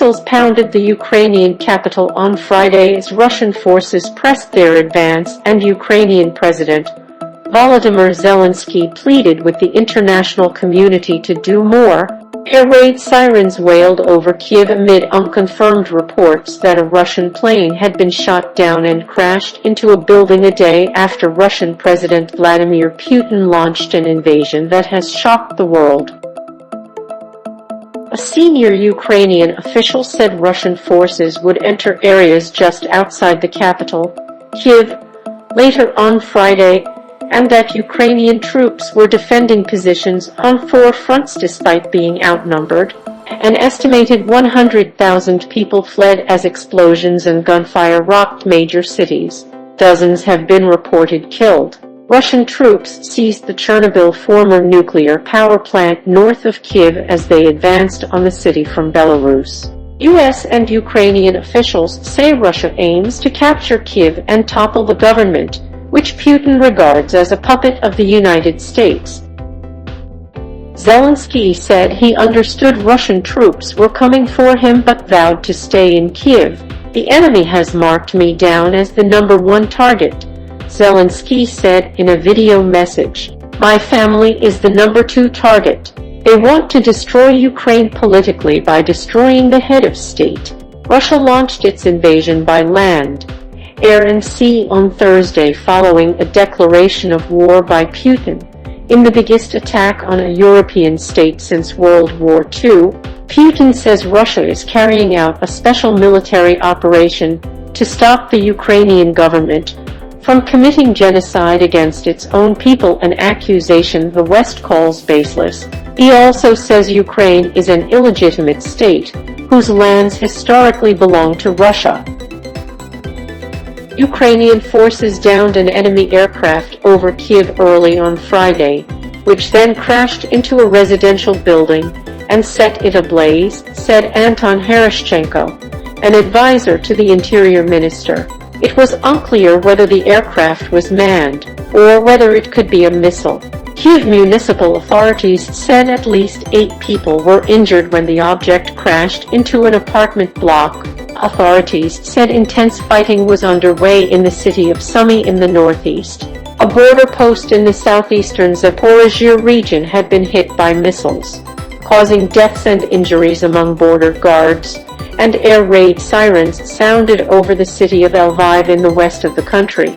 missiles pounded the Ukrainian capital on Friday as Russian forces pressed their advance, and Ukrainian President Volodymyr Zelenskiy pleaded with the international community to do more. Air raid sirens wailed over Kyiv amid unconfirmed reports that a Russian plane had been shot down and crashed into a building a day after Russian President Vladimir Putin launched an invasion that has shocked the world. A senior Ukrainian official said Russian forces would enter areas just outside the capital, Kyiv, later on Friday, and that Ukrainian troops were defending positions on 4 fronts despite being outnumbered. An estimated 100,000 people fled as explosions and gunfire rocked major cities. Dozens have been reported killed. Russian troops seized the Chernobyl former nuclear power plant north of Kyiv as they advanced on the city from Belarus. US and Ukrainian officials say Russia aims to capture Kyiv and topple the government, which Putin regards as a puppet of the United States. Zelensky said he understood Russian troops were coming for him but vowed to stay in Kyiv. "The enemy has marked me down as the #1 target," Zelensky said in a video message. "My family is the #2 target. They want to destroy Ukraine politically by destroying the head of state." Russia launched its invasion by land, air and sea on Thursday following a declaration of war by Putin. In the biggest attack on a European state since World War II, Putin says Russia is carrying out a special military operation to stop the Ukrainian government from committing genocide against its own people, an accusation the West calls baseless. He also says Ukraine is an illegitimate state, whose lands historically belong to Russia. Ukrainian forces downed an enemy aircraft over Kyiv early on Friday, which then crashed into a residential building and set it ablaze, said Anton Herashchenko, an advisor to the Interior Minister. It was unclear whether the aircraft was manned, or whether it could be a missile. Kyiv municipal authorities said at least 8 people were injured when the object crashed into an apartment block. Authorities said intense fighting was underway in the city of Sumy in the northeast. A border post in the southeastern Zaporizhzhia region had been hit by missiles, causing deaths and injuries among border guards, and air raid sirens sounded over the city of Lviv in the west of the country.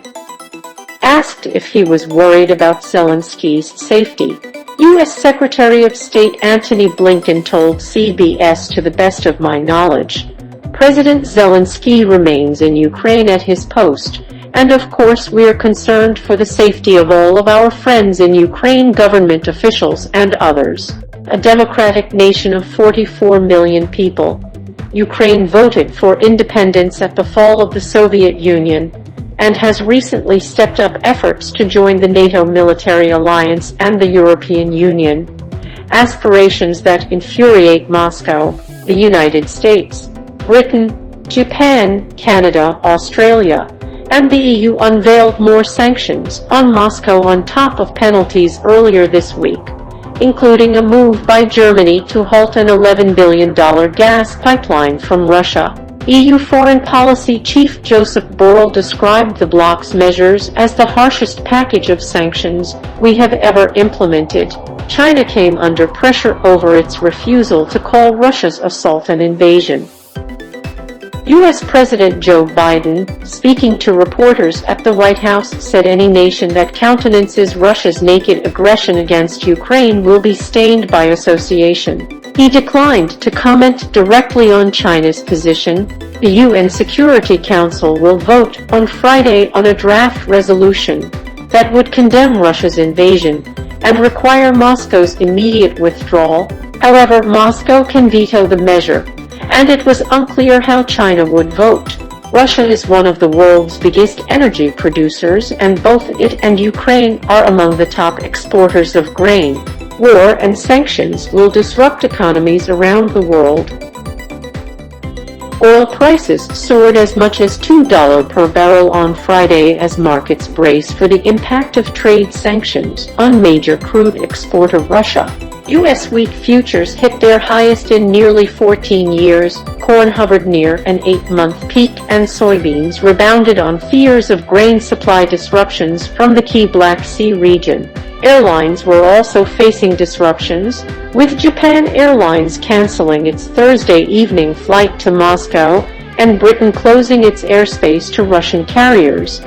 Asked if he was worried about Zelenskyy's safety, U.S. Secretary of State Antony Blinken told CBS, "To the best of my knowledge, President Zelenskyy remains in Ukraine at his post, and of course we are concerned for the safety of all of our friends in Ukraine, government officials and others." A democratic nation of 44 million people, Ukraine voted for independence at the fall of the Soviet Union, and has recently stepped up efforts to join the NATO military alliance and the European Union, aspirations that infuriate Moscow, the United States, Britain, Japan, Canada, Australia, and the EU unveiled more sanctions on Moscow on top of penalties earlier this week, including a move by Germany to halt an $11 billion gas pipeline from Russia. EU Foreign Policy Chief Joseph Borrell described the bloc's measures as the harshest package of sanctions we have ever implemented. China came under pressure over its refusal to call Russia's assault an invasion. U.S. President Joe Biden, speaking to reporters at the White House, said any nation that countenances Russia's naked aggression against Ukraine will be stained by association. He declined to comment directly on China's position. The UN Security Council will vote on Friday on a draft resolution that would condemn Russia's invasion and require Moscow's immediate withdrawal. However, Moscow can veto the measure, and it was unclear how China would vote. Russia is one of the world's biggest energy producers, and both it and Ukraine are among the top exporters of grain. War and sanctions will disrupt economies around the world. Oil prices soared as much as $2 per barrel on Friday as markets brace for the impact of trade sanctions on major crude exporter Russia. U.S. wheat futures hit their highest in nearly 14 years, corn hovered near an 8-month peak, and soybeans rebounded on fears of grain supply disruptions from the key Black Sea region. Airlines were also facing disruptions, with Japan Airlines canceling its Thursday evening flight to Moscow and Britain closing its airspace to Russian carriers.